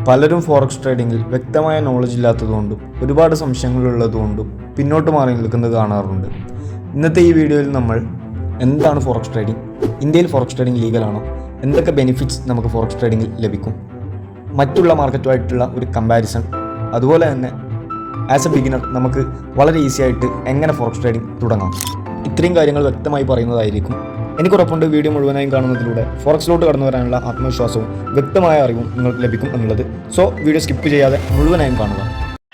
പലരും ഫോറക്സ് ട്രേഡിങ്ങിൽ വ്യക്തമായ നോളജ് ഇല്ലാത്തതുകൊണ്ടും ഒരുപാട് സംശയങ്ങളുള്ളതുകൊണ്ടും പിന്നോട്ട് മാറി നിൽക്കുന്നത് കാണാറുണ്ട്. ഇന്നത്തെ ഈ വീഡിയോയിൽ നമ്മൾ എന്താണ് ഫോറക്സ് ട്രേഡിംഗ്, ഇന്ത്യയിൽ ഫോറക്സ് ട്രേഡിംഗ് ലീഗലാണോ, എന്തൊക്കെ ബെനിഫിറ്റ്സ് നമുക്ക് ഫോറക്സ് ട്രേഡിങ്ങിൽ ലഭിക്കും, മറ്റുള്ള മാർക്കറ്റുമായിട്ടുള്ള ഒരു കമ്പാരിസൺ, അതുപോലെ തന്നെ ആസ് എ ബിഗിനർ നമുക്ക് വളരെ ഈസി ആയിട്ട് എങ്ങനെ ഫോറക്സ് ട്രേഡിംഗ് തുടങ്ങാം, ഇത്രയും കാര്യങ്ങൾ വ്യക്തമായി പറയുന്നതായിരിക്കും. എനിക്കുറപ്പുണ്ട് വീഡിയോ മുഴുവനായും കാണുന്നതിലൂടെ ഫോറക്സിലോട്ട് കടന്നു വരാനുള്ള ആത്മവിശ്വാസവും വ്യക്തമായ അറിവും നിങ്ങൾക്ക് ലഭിക്കും എന്നുള്ളത്. സോ വീഡിയോ സ്കിപ്പ് ചെയ്യാതെ മുഴുവനായും കാണുക.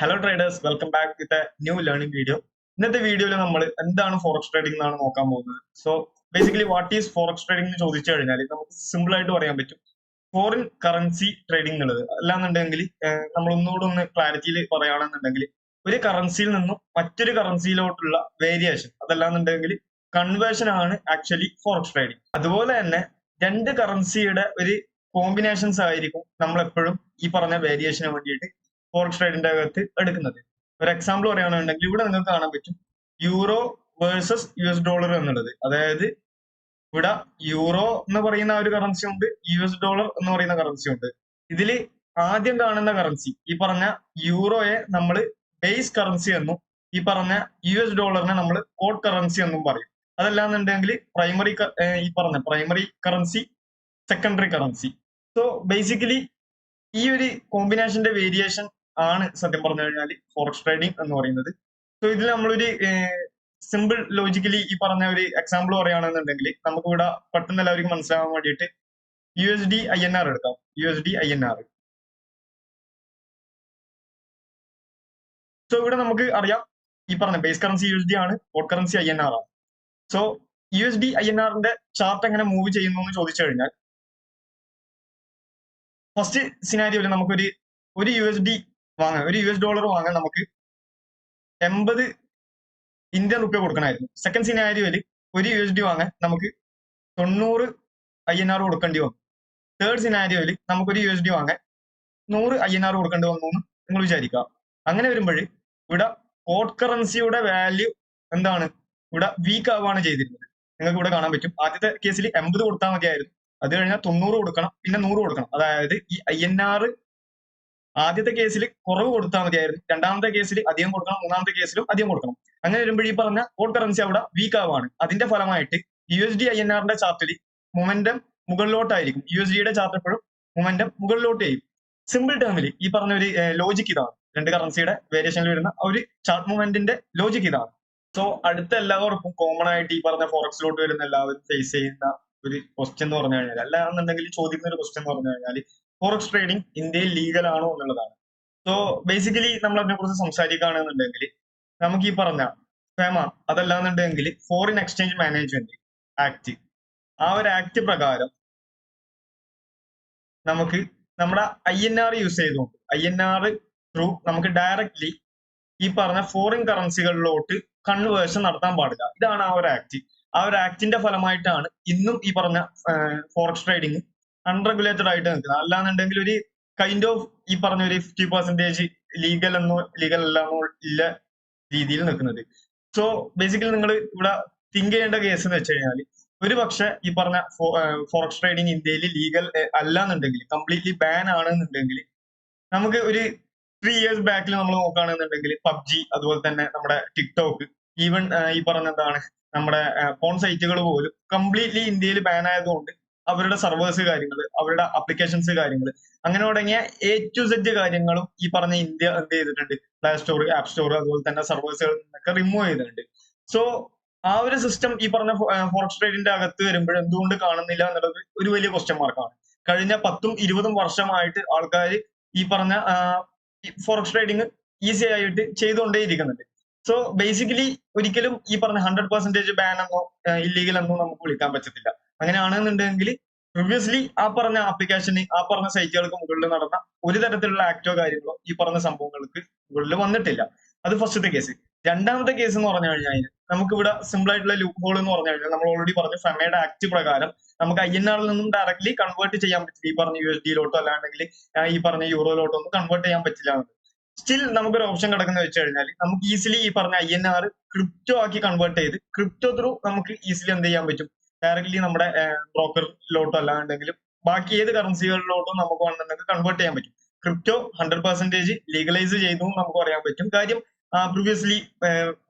Hello traders, welcome back with a new learning video. ഇന്നത്തെ വീഡിയോയിൽ നമ്മൾ എന്താണ് ഫോറക്സ് ട്രേഡിംഗ് എന്നാണ് നോക്കാൻ പോകുന്നത്. So basically what is forex trading എന്ന് ചോദിച്ചു കഴിഞ്ഞാൽ നമുക്ക് സിമ്പിൾ ആയിട്ട് പറയാൻ പറ്റും ഫോറിൻ കറൻസി ട്രേഡിംഗ് എന്നുള്ളത്. അല്ലാന്നുണ്ടെങ്കിൽ നമ്മൾ ഒന്നുകൂടെ ക്ലാരിറ്റിയിൽ പറയുകയാണെന്നുണ്ടെങ്കിൽ ഒരു കറൻസിയിൽ നിന്നും മറ്റൊരു കറൻസിയിലോട്ടുള്ള വേരിയേഷൻ, അതല്ലാന്നുണ്ടെങ്കിൽ കൺവേർഷൻ ആണ് ആക്ച്വലി ഫോറക്സ് ട്രേഡിംഗ്. അതുപോലെ തന്നെ രണ്ട് കറൻസിയുടെ ഒരു കോമ്പിനേഷൻസ് ആയിരിക്കും നമ്മൾ എപ്പോഴും ഈ പറഞ്ഞ വേരിയേഷന് വേണ്ടിയിട്ട് ഫോറക്സ് ട്രേഡിന്റെ അകത്ത് എടുക്കുന്നത്. ഒരു എക്സാമ്പിൾ പറയുകയാണെന്നുണ്ടെങ്കിൽ ഇവിടെ നിങ്ങൾക്ക് കാണാൻ പറ്റും യൂറോ വേഴ്സസ് US$ എന്നുള്ളത്. അതായത് ഇവിടെ യൂറോ എന്ന് പറയുന്ന ഒരു കറൻസി ഉണ്ട്, US$ എന്ന് പറയുന്ന കറൻസി ഉണ്ട്. ഇതിൽ ആദ്യം കാണുന്ന കറൻസി ഈ പറഞ്ഞ യൂറോയെ നമ്മൾ ബേസ് കറൻസി എന്നും ഈ പറഞ്ഞ US$ നമ്മൾ കോഡ് കറൻസി എന്നും പറയും. അതല്ലാന്നുണ്ടെങ്കിൽ ഈ പറഞ്ഞ primary currency, secondary currency. So basically ഈ ഒരു കോമ്പിനേഷന്റെ വേരിയേഷൻ ആണ് സത്യം പറഞ്ഞു കഴിഞ്ഞാൽ ഫോറക്സ് ട്രേഡിംഗ് എന്ന് പറയുന്നത്. സോ ഇതിൽ നമ്മളൊരു സിമ്പിൾ ലോജിക്കലി ഈ പറഞ്ഞ ഒരു എക്സാമ്പിൾ പറയുകയാണെന്നുണ്ടെങ്കിൽ നമുക്ക് ഇവിടെ പെട്ടെന്ന് എല്ലാവർക്കും മനസ്സിലാവാൻ വേണ്ടിയിട്ട് USD/INR എടുക്കാം. USD/INR. സോ ഇവിടെ നമുക്ക് അറിയാം ഈ പറഞ്ഞ ബേസ് കറൻസി USD ആണ്, കോഡ് കറൻസി INR ആണ്. സോ USD/INR ചാർട്ട് എങ്ങനെ മൂവ് ചെയ്യുന്നു എന്ന് ചോദിച്ചു കഴിഞ്ഞാൽ ഫസ്റ്റ് സിനാരിയോയിൽ നമുക്കൊരു USD വാങ്ങാൻ, ഒരു US$ വാങ്ങാൻ നമുക്ക് 80 ഇന്ത്യൻ റുപ്യ കൊടുക്കണമായിരുന്നു. സെക്കൻഡ് സിനാരിയോയിൽ ഒരു USD വാങ്ങാൻ നമുക്ക് 90 INR കൊടുക്കേണ്ടി വന്നു. തേർഡ് സിനാരിയോയിൽ നമുക്കൊരു USD വാങ്ങാൻ 100 INR കൊടുക്കേണ്ടി വന്നു എന്ന് നിങ്ങൾ വിചാരിക്കുക. അങ്ങനെ വരുമ്പോൾ ഇവിടെ കോഡ് കറൻസിയുടെ വാല്യൂ എന്താണ്, ഇവിടെ വീക്ക് ആവുകയാണ് ചെയ്തിരുന്നത്. നിങ്ങൾക്ക് ഇവിടെ കാണാൻ പറ്റും. ആദ്യത്തെ കേസിൽ 80 കൊടുത്താൽ മതിയായിരുന്നു, അത് കഴിഞ്ഞാൽ 90 കൊടുക്കണം, പിന്നെ 100 കൊടുക്കണം. അതായത് ഈ INR ആദ്യത്തെ കേസിൽ കുറവ് കൊടുത്താൽ മതിയായിരുന്നു, രണ്ടാമത്തെ കേസിൽ അധികം കൊടുക്കണം, മൂന്നാമത്തെ കേസിലും അധികം കൊടുക്കണം. അങ്ങനെ വരുമ്പോൾ ഈ പറഞ്ഞ കോഡ് കറൻസി അവിടെ വീക്ക് ആവുകയാണ്. അതിന്റെ ഫലമായിട്ട് USD/INR ചാർട്ടിൽ മൊമെന്റം മുകളിലോട്ടായിരിക്കും. USD ചാർട്ട് എപ്പോഴും മൊമെന്റം മുകളിലോട്ട് ചെയ്യും. സിമ്പിൾ ടേമിൽ ഈ പറഞ്ഞ ഒരു ലോജിക് ഇതാണ്. രണ്ട് കറൻസിയുടെ വേരിയേഷനിൽ വരുന്ന ഒരു ചാർട്ട് മൂവ്മെന്റിന്റെ ലോജിക് ഇതാണ്. സോ അടുത്ത എല്ലാവർക്കും കോമൺ ആയിട്ട് ഈ പറഞ്ഞ ഫോറക്സിലോട്ട് വരുന്ന എല്ലാവരും ഫേസ് ചെയ്യുന്ന ഒരു ക്വസ്റ്റ്യൻ എന്ന് പറഞ്ഞു കഴിഞ്ഞാൽ, അല്ലാന്നുണ്ടെങ്കിൽ ചോദിക്കുന്ന ഒരു ക്വസ്റ്റ്യൻ എന്ന് പറഞ്ഞു കഴിഞ്ഞാൽ ഫോറക്സ് ട്രേഡിംഗ് ഇന്ത്യയിൽ ലീഗൽ ആണോ എന്നുള്ളതാണ്. സോ ബേസിക്കലി നമ്മൾ അതിനെ കുറിച്ച് സംസാരിക്കുകയാണെന്നുണ്ടെങ്കിൽ നമുക്ക് ഈ പറഞ്ഞ ഫെമ, അതല്ലാന്നുണ്ടെങ്കിൽ ഫോറിൻ എക്സ്ചേഞ്ച് മാനേജ്മെന്റ് ആക്ട്, ആ ഒരു ആക്ട് പ്രകാരം നമുക്ക് നമ്മുടെ INR യൂസ് ചെയ്തുകൊണ്ട് INR ത്രൂ നമുക്ക് ഡയറക്ട്ലി ഈ പറഞ്ഞ ഫോറിൻ കറൻസികളിലോട്ട് കൺവേർഷൻ നടത്താൻ പാടില്ല. ഇതാണ് ആ ഒരു ആക്ട്. ആ ഒരു ആക്ടിന്റെ ഫലമായിട്ടാണ് ഇന്നും ഈ പറഞ്ഞ ഫോറക്സ് ട്രേഡിംഗ് അൺറെഗുലേറ്റഡ് ആയിട്ട് നിൽക്കുന്നത്. അല്ലാന്നുണ്ടെങ്കിൽ ഒരു കൈൻഡ് ഓഫ് ഈ പറഞ്ഞ ഒരു 50% ലീഗൽ അല്ലാന്നോ ഇല്ല രീതിയിൽ നിൽക്കുന്നത്. സോ ബേസിക്കലി നിങ്ങൾ ഇവിടെ തിങ്ക് ചെയ്യേണ്ട കേസ് എന്ന് വെച്ച് കഴിഞ്ഞാൽ ഒരു പക്ഷെ ഈ പറഞ്ഞ ഫോറക്സ് ട്രേഡിംഗ് ഇന്ത്യയിൽ ലീഗൽ അല്ലാന്നുണ്ടെങ്കിൽ, കംപ്ലീറ്റ്ലി ബാൻ ആണെന്നുണ്ടെങ്കിൽ, നമുക്ക് ഒരു 3 years ബാക്കിൽ നമ്മൾ നോക്കുകയാണെന്നുണ്ടെങ്കിൽ പബ്ജി, അതുപോലെ തന്നെ നമ്മുടെ ടിക്ടോക്ക്, ഈവൻ ഈ പറഞ്ഞ എന്താണ് നമ്മുടെ ഫോൺ സൈറ്റുകൾ പോലും കംപ്ലീറ്റ്ലി ഇന്ത്യയിൽ ബാൻ ആയതുകൊണ്ട് അവരുടെ സർവേഴ്സ് കാര്യങ്ങൾ, അവരുടെ ആപ്ലിക്കേഷൻസ് കാര്യങ്ങൾ, അങ്ങനെ തുടങ്ങിയ A to Z കാര്യങ്ങളും ഈ പറഞ്ഞ ഇന്ത്യ എന്ത് ചെയ്തിട്ടുണ്ട്, പ്ലേ സ്റ്റോർ, ആപ്പ് സ്റ്റോർ, അതുപോലെ തന്നെ സർവേഴ്സുകളിൽ നിന്നൊക്കെ റിമൂവ് ചെയ്തിട്ടുണ്ട്. സോ ആ ഒരു സിസ്റ്റം ഈ പറഞ്ഞ ഫോറക്സ് ട്രേഡിന്റെ അകത്ത് വരുമ്പോൾ എന്തുകൊണ്ട് കാണുന്നില്ല എന്നുള്ളത് ഒരു വലിയ ക്വസ്റ്റ്യൻ മാർക്കാണ്. കഴിഞ്ഞ 10-20 വർഷമായിട്ട് ആൾക്കാർ ഈ പറഞ്ഞ ഫോറക്സ് ട്രേഡിംഗ് ഈസി ആയിട്ട് ചെയ്തുകൊണ്ടേയിരിക്കുന്നുണ്ട്. സോ ബേസിക്കലി ഒരിക്കലും ഈ പറഞ്ഞ 100% ബാൻ എന്നോ ഇല്ലീഗൽ എന്നോ നമുക്ക് വിളിക്കാൻ പറ്റത്തില്ല. അങ്ങനെയാണെന്നുണ്ടെങ്കിൽ പ്രീവിയസ്ലി ആ പറഞ്ഞ ആപ്ലിക്കേഷന്, ആ പറഞ്ഞ സൈറ്റുകൾക്ക് മുകളിൽ നടന്ന ഒരു തരത്തിലുള്ള ആക്ടോ കാര്യങ്ങളോ ഈ പറഞ്ഞ സംഭവങ്ങൾക്ക് മുകളിൽ വന്നിട്ടില്ല. അത് ഫസ്റ്റത്തെ കേസ്. രണ്ടാമത്തെ കേസ് എന്ന് പറഞ്ഞു കഴിഞ്ഞാൽ നമുക്ക് ഇവിടെ സിമ്പിൾ ആയിട്ടുള്ള ലൂപ്പ് ഹോൾ എന്ന് പറഞ്ഞു കഴിഞ്ഞാൽ നമ്മൾ ഓൾറെഡി പറഞ്ഞു ഫെമയുടെ ആക്ട് പ്രകാരം നമുക്ക് INR നിന്നും ഡയറക്ട്ലി കൺവേർട്ട് ചെയ്യാൻ പറ്റില്ല. ഈ പറഞ്ഞ USD അല്ലാണ്ടെങ്കിൽ ഈ പറഞ്ഞ യൂറോയിലോട്ടോ ഒന്നും കൺവേർട്ട് ചെയ്യാൻ പറ്റില്ല. സ്റ്റിൽ നമുക്കൊരു ഓപ്ഷൻ കിടക്കുന്ന വെച്ച് കഴിഞ്ഞാൽ നമുക്ക് ഈസിലി ഈ പറഞ്ഞ INR ക്രിപ്റ്റോ ആക്കി കൺവേർട്ട് ചെയ്ത് ക്രിപ്റ്റോ ത്രൂ നമുക്ക് ഈസിലി എന്ത് ചെയ്യാൻ പറ്റും, ഡയറക്ട്ലി നമ്മുടെ ബ്രോക്കറിലോട്ടോ അല്ലാണ്ടെങ്കിലും ബാക്കി ഏത് കറൻസികളിലോട്ടും നമുക്ക് വേണമെന്നുണ്ടെങ്കിൽ കൺവേർട്ട് ചെയ്യാൻ പറ്റും. ക്രിപ്റ്റോ 100% ലീഗലൈസ് ചെയ്തു നമുക്ക് പറയാൻ പറ്റും. കാര്യം പ്രീവിയസ്ലി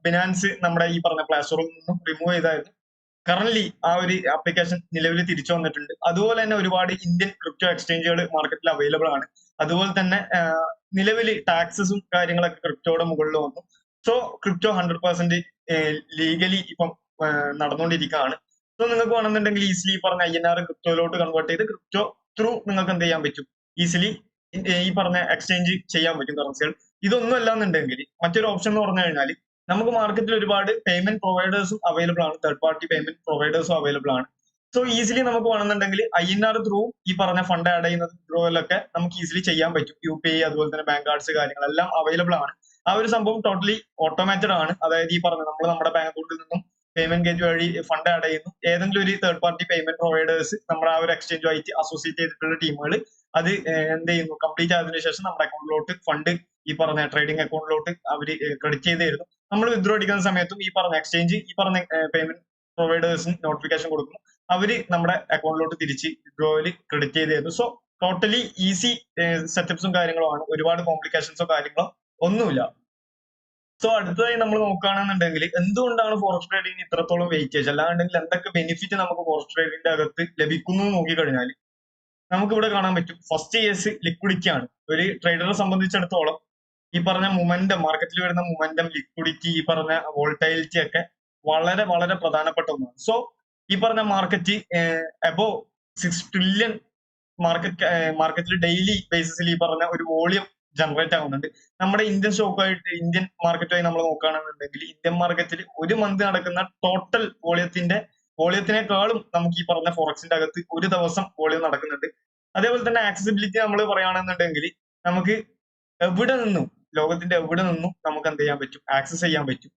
ബിനാൻസ് നമ്മുടെ ഈ പറഞ്ഞ പ്ലേ സ്റ്റോറിൽ നിന്നും റിമൂവ് ചെയ്തായിരുന്നു. കറന്റ്ലി ആ ഒരു ആപ്ലിക്കേഷൻ നിലവിൽ തിരിച്ചു വന്നിട്ടുണ്ട്. അതുപോലെ തന്നെ ഒരുപാട് ഇന്ത്യൻ ക്രിപ്റ്റോ എക്സ്ചേഞ്ചുകൾ മാർക്കറ്റിൽ അവൈലബിൾ ആണ്. അതുപോലെ തന്നെ നിലവിൽ ടാക്സസും കാര്യങ്ങളൊക്കെ ക്രിപ്റ്റോയുടെ മുകളിൽ വന്നു. സോ ക്രിപ്റ്റോ 100% ലീഗലി ഇപ്പം നടന്നുകൊണ്ടിരിക്കുകയാണ്. സോ നിങ്ങൾക്ക് വേണമെന്നുണ്ടെങ്കിൽ ഈസിലി പറഞ്ഞ INR ക്രിപ്റ്റോയിലോട്ട് കൺവേർട്ട് ചെയ്ത് ക്രിപ്റ്റോ ത്രൂ നിങ്ങൾക്ക് എന്ത് ചെയ്യാൻ പറ്റും, ഈസിലി ഈ പറഞ്ഞ എക്സ്ചേഞ്ച് ചെയ്യാൻ പറ്റും കറൻസികൾ. ഇതൊന്നും അല്ലാന്നുണ്ടെങ്കിൽ മറ്റൊരു ഓപ്ഷൻ എന്ന് പറഞ്ഞു കഴിഞ്ഞാൽ നമുക്ക് മാർക്കറ്റിൽ ഒരുപാട് പേയ്മെന്റ് പ്രൊവൈഡേഴ്സും അവൈലബിൾ ആണ്, തേർഡ് പാർട്ടി പേയ്മെന്റ് പ്രൊവൈഡേഴ്സും അവൈലബിൾ ആണ്. സോ ഈസിലി നമുക്ക് വേണമെന്നുണ്ടെങ്കിൽ INR ത്രൂ ഈ പറഞ്ഞ ഫണ്ട് ആഡ് ചെയ്യുന്നത് ത്രൂവിലൊക്കെ നമുക്ക് ഈസിലി ചെയ്യാൻ പറ്റും. UPI അതുപോലെ തന്നെ ബാങ്ക് കാർഡ്സ് കാര്യങ്ങളെല്ലാം അവൈലബിൾ ആണ്. ആ ഒരു സംഭവം ടോട്ടലി ഓട്ടോമേറ്റഡ് ആണ്. അതായത് ഈ പറഞ്ഞ നമ്മൾ നമ്മുടെ ബാങ്ക് അക്കൗണ്ടിൽ നിന്നും പേയ്മെന്റ് ഗേറ്റ് വഴി ഫണ്ട് ആഡ് ചെയ്യുന്നു. ഏതെങ്കിലും ഒരു തേർഡ് പാർട്ടി പേയ്മെന്റ് പ്രൊവൈഡേഴ്സ് നമ്മുടെ ആ ഒരു എക്സ്ചേഞ്ചുമായിട്ട് അസോസിയേറ്റ് ചെയ്തിട്ടുള്ള ടീമുകൾ അത് എന്ത് ചെയ്യുന്നു, കംപ്ലീറ്റ് ആയതിനു ശേഷം നമ്മുടെ അക്കൗണ്ടിലോട്ട് ഫണ്ട് ഈ പറഞ്ഞ ട്രേഡിംഗ് അക്കൗണ്ടിലോട്ട് അവർ ക്രെഡിറ്റ് ചെയ്ത് തരുന്നു. നമ്മൾ വിത്ഡ്രോ അടിക്കുന്ന സമയത്തും ഈ പറഞ്ഞ എക്സ്ചേഞ്ച് ഈ പറഞ്ഞ പേയ്മെന്റ് പ്രൊവൈഡേഴ്സിന് നോട്ടിഫിക്കേഷൻ കൊടുക്കുന്നു. അവര് നമ്മുടെ അക്കൗണ്ടിലോട്ട് തിരിച്ച് വിത്ഡ്രോയിൽ ക്രെഡിറ്റ് ചെയ്ത് തരുന്നു. സോ ടോട്ടലി ഈസി സെറ്റപ്സും കാര്യങ്ങളുമാണ്. ഒരുപാട് കോംപ്ലിക്കേഷൻസോ കാര്യങ്ങളോ ഒന്നുമില്ല. സോ അടുത്തതായി നമ്മൾ നോക്കുകയാണെന്നുണ്ടെങ്കിൽ എന്തുകൊണ്ടാണ് ഫോറക്സ് ട്രേഡിംഗ് ഇത്രത്തോളം വെയിറ്റേജ്, അല്ലാണ്ടെങ്കിൽ എന്തൊക്കെ ബെനിഫിറ്റ് നമുക്ക് ഫോറക്സ് ട്രേഡിംഗിന്റെ അകത്ത് ലഭിക്കുന്നു എന്ന് നോക്കിക്കഴിഞ്ഞാൽ നമുക്ക് ഇവിടെ കാണാൻ പറ്റും. ഫസ്റ്റ് കേസ് ലിക്വിഡിറ്റി ആണ്. ഒരു ട്രേഡറെ സംബന്ധിച്ചിടത്തോളം ഈ പറഞ്ഞ മൊമെന്റം, മാർക്കറ്റിൽ വരുന്ന മൊമെന്റം, ലിക്വിഡിറ്റി, ഈ പറഞ്ഞ വോൾട്ടൈലിറ്റി ഒക്കെ വളരെ വളരെ പ്രധാനപ്പെട്ട ഒന്നാണ്. സോ ഈ പറഞ്ഞ മാർക്കറ്റ് അബോവ് 6 ട്രില്യൺ മാർക്കറ്റിൽ ഡെയിലി ബേസിസിൽ ഈ പറഞ്ഞ ഒരു വോളിയം ജനറേറ്റ് ആവുന്നുണ്ട്. നമ്മുടെ ഇന്ത്യൻ സ്റ്റോക്കായിട്ട് ഇന്ത്യൻ മാർക്കറ്റുമായി നമ്മൾ നോക്കുകയാണെന്നുണ്ടെങ്കിൽ ഇന്ത്യൻ മാർക്കറ്റിൽ ഒരു മന്ത് നടക്കുന്ന ടോട്ടൽ വോളിയത്തിനേക്കാളും നമുക്ക് ഈ പറഞ്ഞ ഫോറക്സിന്റെ അകത്ത് ഒരു ദിവസം വോളിയം നടക്കുന്നുണ്ട്. അതേപോലെ തന്നെ ആക്സസിബിലിറ്റി നമ്മൾ പറയുകയാണെന്നുണ്ടെങ്കിൽ നമുക്ക് എവിടെ നിന്നും, ലോകത്തിന്റെ എവിടെ നിന്നും നമുക്ക് എന്ത് ചെയ്യാൻ പറ്റും, ആക്സസ് ചെയ്യാൻ പറ്റും.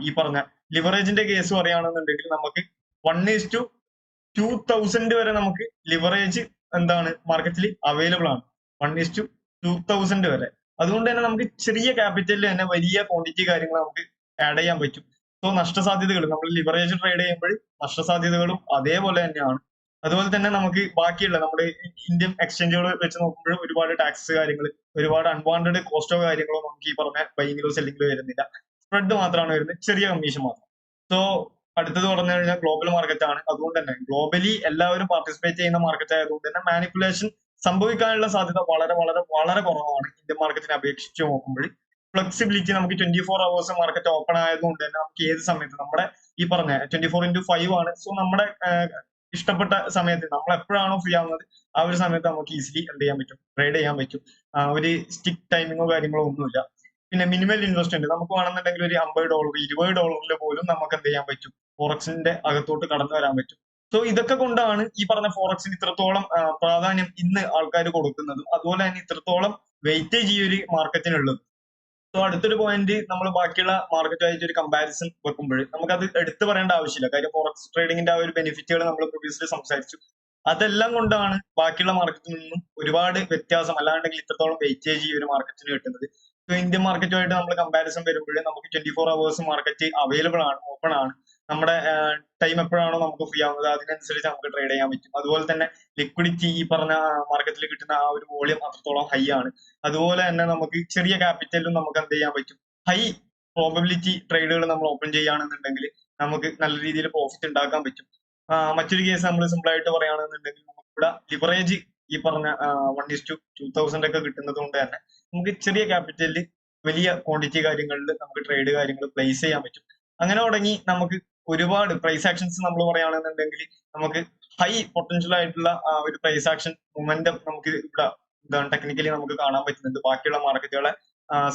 ഈ പറഞ്ഞ ലിവറേജിന്റെ കേസ് പറയുകയാണെന്നുണ്ടെങ്കിൽ നമുക്ക് 1:2000 വരെ നമുക്ക് ലിവറേജ് എന്താണ് മാർക്കറ്റിൽ അവൈലബിൾ ആണ്. 1:2000 വരെ. അതുകൊണ്ട് തന്നെ നമുക്ക് ചെറിയ ക്യാപിറ്റലിൽ തന്നെ വലിയ ക്വാണ്ടിറ്റി കാര്യങ്ങൾ നമുക്ക് ആഡ് ചെയ്യാൻ പറ്റും. സോ നഷ്ടസാധ്യതകൾ, നമ്മൾ ലിവറേജ് ട്രേഡ് ചെയ്യുമ്പോൾ നഷ്ടസാധ്യതകളും അതേപോലെ തന്നെയാണ്. അതുപോലെ തന്നെ നമുക്ക് ബാക്കിയുള്ള നമ്മുടെ ഇന്ത്യൻ എക്സ്ചേഞ്ചുകൾ വെച്ച് നോക്കുമ്പോൾ ഒരുപാട് ടാക്സ് കാര്യങ്ങൾ, ഒരുപാട് അൺവാണ്ടഡ് കോസ്റ്റോ കാര്യങ്ങളോ നമുക്ക് ഈ പറഞ്ഞ ബൈങ്ങിലോ സെല്ലിങ്ങിലോ വരുന്നില്ല. സ്പ്രെഡ് മാത്രമാണ് വരുന്നത്, ചെറിയ കമ്മീഷൻ മാത്രം. സോ അടുത്തത് പറഞ്ഞു കഴിഞ്ഞാൽ ഗ്ലോബൽ മാർക്കറ്റ് ആണ്. അതുകൊണ്ട് തന്നെ ഗ്ലോബലി എല്ലാവരും പാർട്ടിസിപ്പേറ്റ് ചെയ്യുന്ന മാർക്കറ്റ് ആയതുകൊണ്ട് തന്നെ മാനിപ്പുലേഷൻ സംഭവിക്കാനുള്ള സാധ്യത വളരെ വളരെ വളരെ കുറവാണ് ഇന്ത്യൻ മാർക്കറ്റിനെ അപേക്ഷിച്ച് നോക്കുമ്പോൾ. ഫ്ലെക്സിബിലിറ്റി, നമുക്ക് 24 hours മാർക്കറ്റ് ഓപ്പൺ ആയതുകൊണ്ട് തന്നെ നമുക്ക് ഏത് സമയത്ത് നമ്മുടെ ഈ പറഞ്ഞ 24x5 ആണ്. സോ നമ്മുടെ ഇഷ്ടപ്പെട്ട സമയത്ത് നമ്മൾ എപ്പോഴാണോ ഫ്രീ ആവുന്നത് ആ ഒരു സമയത്ത് നമുക്ക് ഈസിലി എന്ത് ചെയ്യാൻ പറ്റും, ട്രേഡ് ചെയ്യാൻ പറ്റും. ഒരു സ്റ്റിക് ടൈമിങ്ങോ കാര്യങ്ങളോ ഒന്നുമില്ല. പിന്നെ മിനിമൽ ഇൻവെസ്റ്റ്മെന്റ്, നമുക്ക് വേണമെന്നുണ്ടെങ്കിൽ ഒരു $50 $20 പോലും നമുക്ക് എന്ത് ചെയ്യാൻ പറ്റും, ഫോറക്സിന്റെ അകത്തോട്ട് കടന്നു വരാൻ പറ്റും. സോ ഇതൊക്കെ കൊണ്ടാണ് ഈ പറഞ്ഞ ഫോറക്സിന് ഇത്രത്തോളം പ്രാധാന്യം ഇന്ന് ആൾക്കാർ കൊടുക്കുന്നതും അതുപോലെ തന്നെ ഇത്രത്തോളം വെയിറ്റേജ് ഈ ഒരു മാർക്കറ്റിനുള്ളത്. സോ അടുത്തൊരു പോയിന്റ്, നമ്മൾ ബാക്കിയുള്ള മാർക്കറ്റുമായിട്ട് ഒരു കമ്പാരിസൺ വെക്കുമ്പോൾ നമുക്കത് എടുത്തു പറയേണ്ട ആവശ്യമില്ല. കാര്യം ഫോറക്സ് ട്രേഡിംഗിന്റെ ആ ഒരു ബെനിഫിറ്റുകൾ നമ്മൾ പ്രീവിയസ്ലി സംസാരിച്ചു. അതെല്ലാം കൊണ്ടാണ് ബാക്കിയുള്ള മാർക്കറ്റിൽ നിന്നും ഒരുപാട് വ്യത്യാസം, അല്ലാണ്ടെങ്കിൽ ഇത്രത്തോളം വെയിറ്റേജ് ഈ ഒരു മാർക്കറ്റിന് കിട്ടുന്നത്. സോ ഇന്ത്യൻ മാർക്കറ്റുമായിട്ട് നമ്മൾ കമ്പാരിസൺ വരുമ്പോൾ നമുക്ക് 24 hours മാർക്കറ്റ് അവൈലബിൾ ആണ്, ഓപ്പൺ ആണ്. നമ്മുടെ ടൈം എപ്പോഴാണോ നമുക്ക് ഫ്രീ ആവുന്നത് അതിനനുസരിച്ച് നമുക്ക് ട്രേഡ് ചെയ്യാൻ പറ്റും. അതുപോലെ തന്നെ ലിക്വിഡിറ്റി, ഈ പറഞ്ഞ മാർക്കറ്റിൽ കിട്ടുന്ന ആ ഒരു വോളിയം അത്രത്തോളം ഹൈ ആണ്. അതുപോലെ തന്നെ നമുക്ക് ചെറിയ ക്യാപിറ്റലിലും നമുക്ക് എന്ത് ചെയ്യാൻ പറ്റും, ഹൈ പ്രോബബിലിറ്റി ട്രേഡുകൾ നമ്മൾ ഓപ്പൺ ചെയ്യുകയാണെന്നുണ്ടെങ്കിൽ നമുക്ക് നല്ല രീതിയിൽ പ്രോഫിറ്റ് ഉണ്ടാക്കാൻ പറ്റും. മറ്റൊരു കേസ് നമ്മൾ സിമ്പിൾ ആയിട്ട് പറയുകയാണെന്നുണ്ടെങ്കിൽ നമുക്ക് ഇവിടെ ലിവറേജ് ഈ പറഞ്ഞ 1:2000 ഒക്കെ കിട്ടുന്നത് കൊണ്ട് തന്നെ നമുക്ക് ചെറിയ ക്യാപിറ്റലിൽ വലിയ ക്വാണ്ടിറ്റി കാര്യങ്ങളിൽ നമുക്ക് ട്രേഡ് കാര്യങ്ങൾ പ്ലേസ് ചെയ്യാൻ പറ്റും. അങ്ങനെ തുടങ്ങി നമുക്ക് ഒരുപാട് പ്രൈസ് ആക്ഷൻസ് നമ്മൾ പറയുകയാണെന്നുണ്ടെങ്കിൽ നമുക്ക് ഹൈ പൊട്ടൻഷ്യൽ ആയിട്ടുള്ള ഒരു പ്രൈസ് ആക്ഷൻ മൊമെന്റം നമുക്ക് ഇവിടെ എന്താണ് ടെക്നിക്കലി നമുക്ക് കാണാൻ പറ്റുന്നുണ്ട് ബാക്കിയുള്ള മാർക്കറ്റുകളെ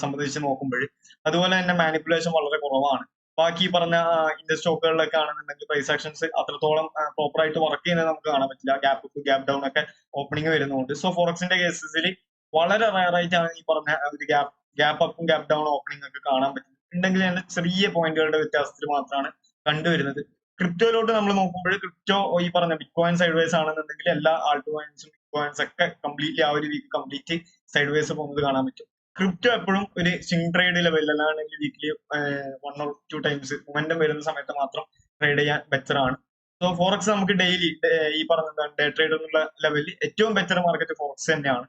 സംബന്ധിച്ച് നോക്കുമ്പോൾ. അതുപോലെ തന്നെ മാനിപ്പുലേഷൻ വളരെ കുറവാണ്. ബാക്കി പറഞ്ഞ ഇന്ത്യൻ സ്റ്റോക്കുകളിലൊക്കെ ആണെന്നുണ്ടെങ്കിൽ പ്രൈസ് ആക്ഷൻസ് അത്രത്തോളം പ്രോപ്പർ ആയിട്ട് വർക്ക് ചെയ്യുന്നത് നമുക്ക് കാണാൻ പറ്റില്ല. ഗ്യാപ്പ് അപ്പ് ഗ്യാപ്പ് ഡൗൺ ഒക്കെ ഓപ്പണിംഗ് വരുന്നുണ്ട്. സോ ഫോറക്സിന്റെ കേസസിൽ വളരെ റയർ ആയിട്ടാണ് ഈ പറഞ്ഞ ഒരു ഗ്യാപ്പ് അപ്പും ഗ്യാപ്പ് ഡൗൺ ഓപ്പണിംഗ് ഒക്കെ കാണാൻ പറ്റുന്നത്. ഉണ്ടെങ്കിൽ തന്നെ ചെറിയ പോയിന്റുകളുടെ വ്യത്യാസത്തിൽ മാത്രമാണ് കണ്ടുവരുന്നത്. ക്രിപ്റ്റോയിലോട്ട് നമ്മൾ നോക്കുമ്പോൾ ക്രിപ്റ്റോ ഈ പറഞ്ഞ ബിറ്റ് കോയിൻ സൈഡ് വേസ് ആണെന്നുണ്ടെങ്കിൽ എല്ലാ ആൾട്ട് കോയിൻസും ബിറ്റ് കോയിൻസ് ഒക്കെ കംപ്ലീറ്റ്ലി ആ ഒരു വീക്ക് കംപ്ലീറ്റ് സൈഡ് വേസ് പോകുന്നത് കാണാൻ പറ്റും. ക്രിപ്റ്റോ എപ്പോഴും ഒരു സ്വിംഗ് ട്രേഡ് ലെവലിൽ, അല്ലാണെങ്കിൽ വീക്കിലി 1 or 2 times മൊമെന്റം വരുന്ന സമയത്ത് മാത്രം ട്രേഡ് ചെയ്യാൻ ബെറ്റർ ആണ്. സോ ഫോറക്സ് നമുക്ക് ഡെയിലി ഈ പറഞ്ഞ ഡേ ട്രേഡ് എന്നുള്ള ലെവലിൽ ഏറ്റവും ബെറ്റർ മാർക്കറ്റ് ഫോറക്സ് തന്നെയാണ്.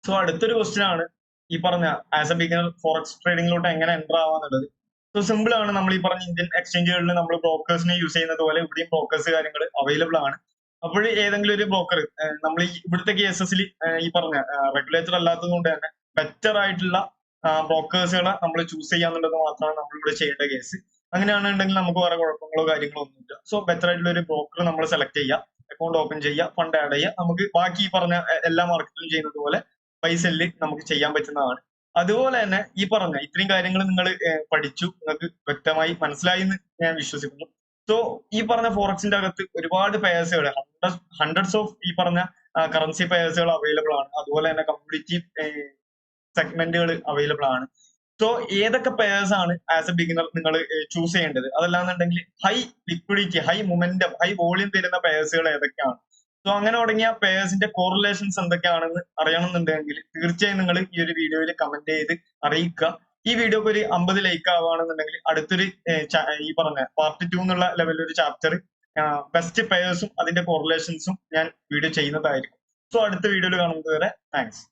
സോ അടുത്തൊരു ക്വസ്റ്റ്യൻ ആണ് ഈ പറഞ്ഞ ആസ് എ ബിഗിനർ ഫോറക്സ് ട്രേഡിംഗിലോട്ട് എങ്ങനെ എൻ്റർ ആവാന്നുള്ളത്. സോ സിമ്പിൾ ആണ്. നമ്മൾ ഈ പറഞ്ഞ ഇന്ത്യൻ എക്സ്ചേഞ്ചുകളിൽ നമ്മൾ ബ്രോക്കേഴ്സിനെ യൂസ് ചെയ്യുന്നത് പോലെ ഇവിടെയും ബ്രോക്കേഴ്സ് കാര്യങ്ങൾ അവൈലബിൾ ആണ്. അപ്പോൾ ഏതെങ്കിലും ഒരു ബ്രോക്കർ നമ്മൾ ഈ ഇവിടുത്തെ കേസസിൽ ഈ പറഞ്ഞ റെഗുലേറ്റർ അല്ലാത്തത് കൊണ്ട് തന്നെ ബെറ്റർ ആയിട്ടുള്ള ബ്രോക്കേഴ്സുകളെ നമ്മൾ ചൂസ് ചെയ്യാന്നുള്ളത് മാത്രമാണ് നമ്മൾ ഇവിടെ ചെയ്യേണ്ട കേസ്. അങ്ങനെയാണെന്നുണ്ടെങ്കിൽ നമുക്ക് വേറെ കുഴപ്പങ്ങളോ കാര്യങ്ങളോ ഒന്നുമില്ല. സോ ബെറ്റർ ആയിട്ടുള്ള ഒരു ബ്രോക്കർ നമ്മൾ സെലക്ട് ചെയ്യുക, അക്കൗണ്ട് ഓപ്പൺ ചെയ്യുക, ഫണ്ട് ആഡ് ചെയ്യുക. നമുക്ക് ബാക്കി ഈ പറഞ്ഞ എല്ലാ മാർക്കറ്റിലും ചെയ്യുന്നത് പോലെ പൈസല് നമുക്ക് ചെയ്യാൻ പറ്റുന്നതാണ്. അതുപോലെ തന്നെ ഈ പറഞ്ഞ ഇത്രയും കാര്യങ്ങൾ നിങ്ങൾ പഠിച്ചു, നിങ്ങൾക്ക് വ്യക്തമായി മനസ്സിലായി എന്ന് ഞാൻ വിശ്വസിക്കുന്നു. സോ ഈ പറഞ്ഞ ഫോറക്സിന്റെ അകത്ത് ഒരുപാട് പേഴ്സുകൾ, ഹൺഡ്രഡ്സ് ഓഫ് ഈ പറഞ്ഞ കറൻസി പേഴ്സുകൾ അവൈലബിൾ ആണ്. അതുപോലെ തന്നെ കമ്മ്യൂണിറ്റി സെഗ്മെന്റുകൾ അവൈലബിൾ ആണ്. സോ ഏതൊക്കെ പേഴ്സ് ആണ് ആസ് എ ബിഗിനർ നിങ്ങൾ ചൂസ് ചെയ്യേണ്ടത്, അതല്ലാന്നുണ്ടെങ്കിൽ high liquidity, high momentum, high volume തരുന്ന പേഴ്സുകൾ ഏതൊക്കെയാണ്. സോ അങ്ങനെ തുടങ്ങിയ പേഴ്സിന്റെ കോറിലേഷൻസ് എന്തൊക്കെയാണെന്ന് അറിയണമെന്നുണ്ടെങ്കിൽ തീർച്ചയായും നിങ്ങൾ ഈ ഒരു വീഡിയോയിൽ കമന്റ് ചെയ്ത് അറിയിക്കുക. ഈ വീഡിയോക്ക് ഒരു 50 ലൈക്ക് ആവുകയാണെന്നുണ്ടെങ്കിൽ അടുത്തൊരു ഈ പറഞ്ഞ പാർട്ട് 2 എന്നുള്ള ലെവലിൽ ഒരു ചാപ്റ്റർ ബെസ്റ്റ് പേഴ്സും അതിന്റെ കോറിലേഷൻസും ഞാൻ വീഡിയോ ചെയ്യുന്നതായിരിക്കും. സോ അടുത്ത വീഡിയോയിൽ കാണുന്നത് വരെ താങ്ക്സ്.